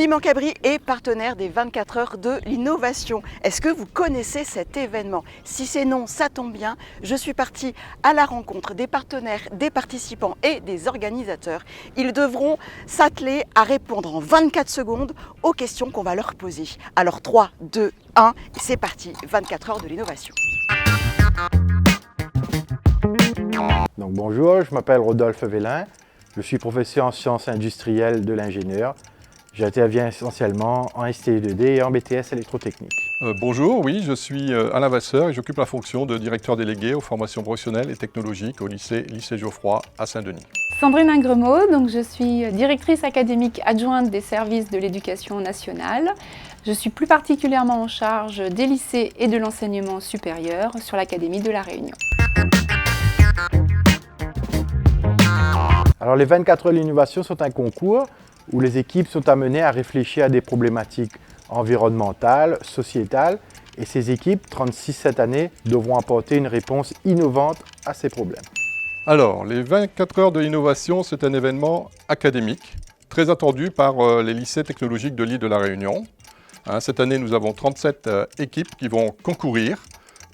L'Immancabri est partenaire des 24 heures de l'innovation. Est-ce que vous connaissez cet événement? Si c'est non, ça tombe bien. Je suis partie à la rencontre des partenaires, des participants et des organisateurs. Ils devront s'atteler à répondre en 24 secondes aux questions qu'on va leur poser. Alors 3, 2, 1, c'est parti, 24 heures de l'innovation. Donc bonjour, je m'appelle Rodolphe Vélin, je suis professeur en sciences industrielles de l'ingénieur. J'interviens essentiellement en STI2D et en BTS électrotechnique. Bonjour, oui, je suis Alain Vasseur et j'occupe la fonction de directeur délégué aux formations professionnelles et technologiques au lycée Geoffroy à Saint-Denis. Sandrine Ingremaud, donc je suis directrice académique adjointe des services de l'éducation nationale. Je suis plus particulièrement en charge des lycées et de l'enseignement supérieur sur l'Académie de La Réunion. Alors les 24 heures de l'innovation sont un concours où les équipes sont amenées à réfléchir à des problématiques environnementales, sociétales, et ces équipes, 36 cette année, devront apporter une réponse innovante à ces problèmes. Alors, les 24 heures de l'innovation, c'est un événement académique, très attendu par les lycées technologiques de l'île de La Réunion. Cette année, nous avons 37 équipes qui vont concourir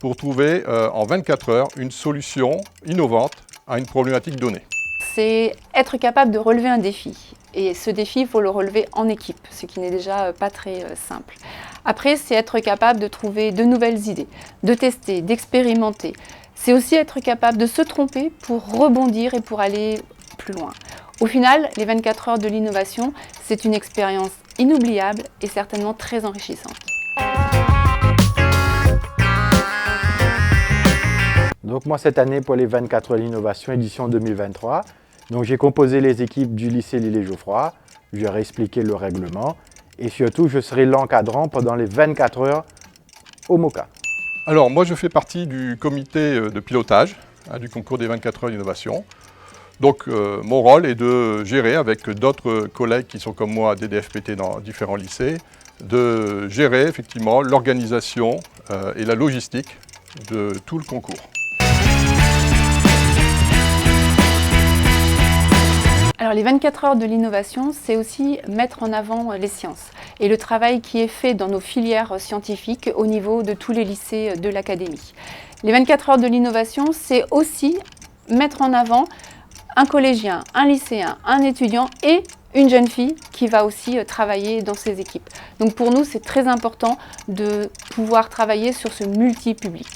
pour trouver en 24 heures une solution innovante à une problématique donnée. C'est être capable de relever un défi. Et ce défi, il faut le relever en équipe, ce qui n'est déjà pas très simple. Après, c'est être capable de trouver de nouvelles idées, de tester, d'expérimenter. C'est aussi être capable de se tromper pour rebondir et pour aller plus loin. Au final, les 24 heures de l'innovation, c'est une expérience inoubliable et certainement très enrichissante. Donc moi cette année pour les 24 heures de l'innovation édition 2023, donc j'ai composé les équipes du lycée Geoffroy, je leur ai expliqué le règlement et surtout je serai l'encadrant pendant les 24 heures au MOCA. Alors moi je fais partie du comité de pilotage du concours des 24 heures d'innovation. Donc mon rôle est de gérer avec d'autres collègues qui sont comme moi DDFPT dans différents lycées, de gérer effectivement l'organisation et la logistique de tout le concours. Alors les 24 heures de l'innovation, c'est aussi mettre en avant les sciences et le travail qui est fait dans nos filières scientifiques au niveau de tous les lycées de l'Académie. Les 24 heures de l'innovation, c'est aussi mettre en avant un collégien, un lycéen, un étudiant et une jeune fille qui va aussi travailler dans ces équipes. Donc pour nous, c'est très important de pouvoir travailler sur ce multi-public.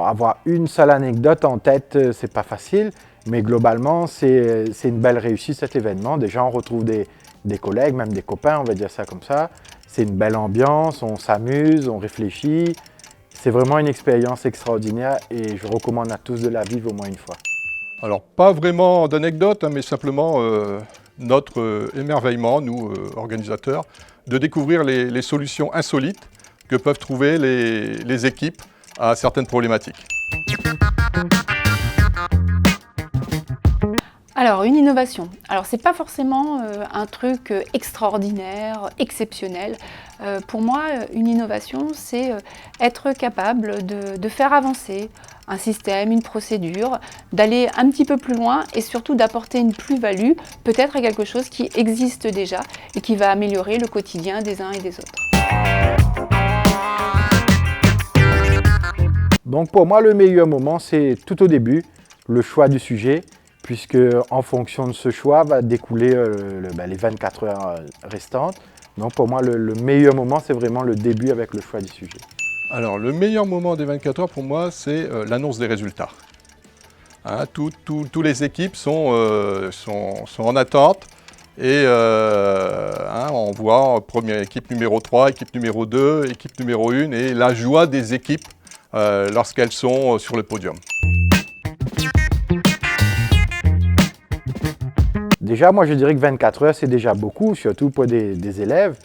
Avoir une seule anecdote en tête, c'est pas facile, mais globalement, c'est une belle réussite cet événement. Déjà, on retrouve des collègues, même des copains, on va dire ça comme ça. C'est une belle ambiance, on s'amuse, on réfléchit. C'est vraiment une expérience extraordinaire et je recommande à tous de la vivre au moins une fois. Alors, pas vraiment d'anecdote, mais simplement notre émerveillement, nous, organisateurs, de découvrir les solutions insolites que peuvent trouver les équipes à certaines problématiques. Alors, une innovation. Alors, c'est pas forcément un truc extraordinaire, exceptionnel. Pour moi, une innovation, c'est être capable de faire avancer un système, une procédure, d'aller un petit peu plus loin et surtout d'apporter une plus-value, peut-être à quelque chose qui existe déjà et qui va améliorer le quotidien des uns et des autres. Donc pour moi, le meilleur moment, c'est tout au début, le choix du sujet, puisque en fonction de ce choix va découler les 24 heures restantes. Donc pour moi, le meilleur moment, c'est vraiment le début avec le choix du sujet. Alors le meilleur moment des 24 heures pour moi, c'est l'annonce des résultats. Toutes les équipes sont en attente et on voit première équipe numéro 3, équipe numéro 2, équipe numéro 1 et la joie des équipes lorsqu'elles sont sur le podium. Déjà, moi je dirais que 24 heures c'est déjà beaucoup, surtout pour des élèves.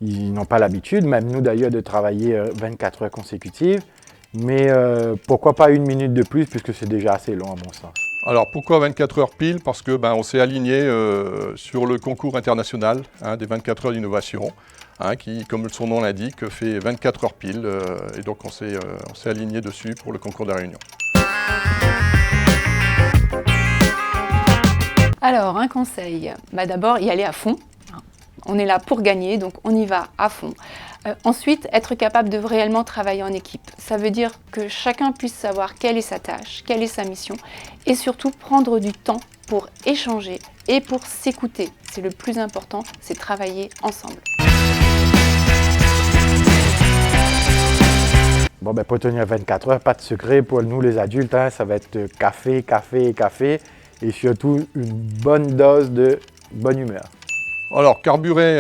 Ils n'ont pas l'habitude, même nous d'ailleurs, de travailler 24 heures consécutives. Mais pourquoi pas une minute de plus, puisque c'est déjà assez long à mon sens. Alors pourquoi 24 heures pile? Parce que on s'est aligné sur le concours international des 24 heures d'innovation, qui, comme son nom l'indique, fait 24 heures pile. Et donc on s'est aligné dessus pour le concours de la Réunion. Alors, un conseil, d'abord y aller à fond. On est là pour gagner, donc on y va à fond. Ensuite, être capable de réellement travailler en équipe. Ça veut dire que chacun puisse savoir quelle est sa tâche, quelle est sa mission, et surtout prendre du temps pour échanger et pour s'écouter. C'est le plus important, c'est travailler ensemble. Bon, pour tenir 24 heures, pas de secret pour nous les adultes, hein, ça va être café, café, café, et surtout une bonne dose de bonne humeur. Alors, carburer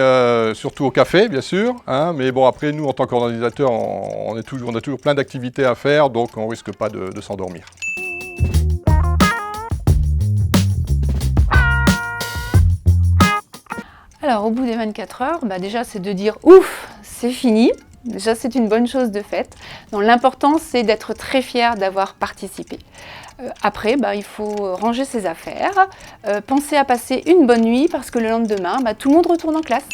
surtout au café, bien sûr, hein, mais bon, après, nous, en tant qu'organisateurs, on a toujours plein d'activités à faire, donc on ne risque pas de s'endormir. Alors, au bout des 24 heures, déjà, c'est de dire « ouf, c'est fini ». Déjà, c'est une bonne chose de faite. Donc, l'important, c'est d'être très fier d'avoir participé. Après, il faut ranger ses affaires, penser à passer une bonne nuit parce que le lendemain, tout le monde retourne en classe.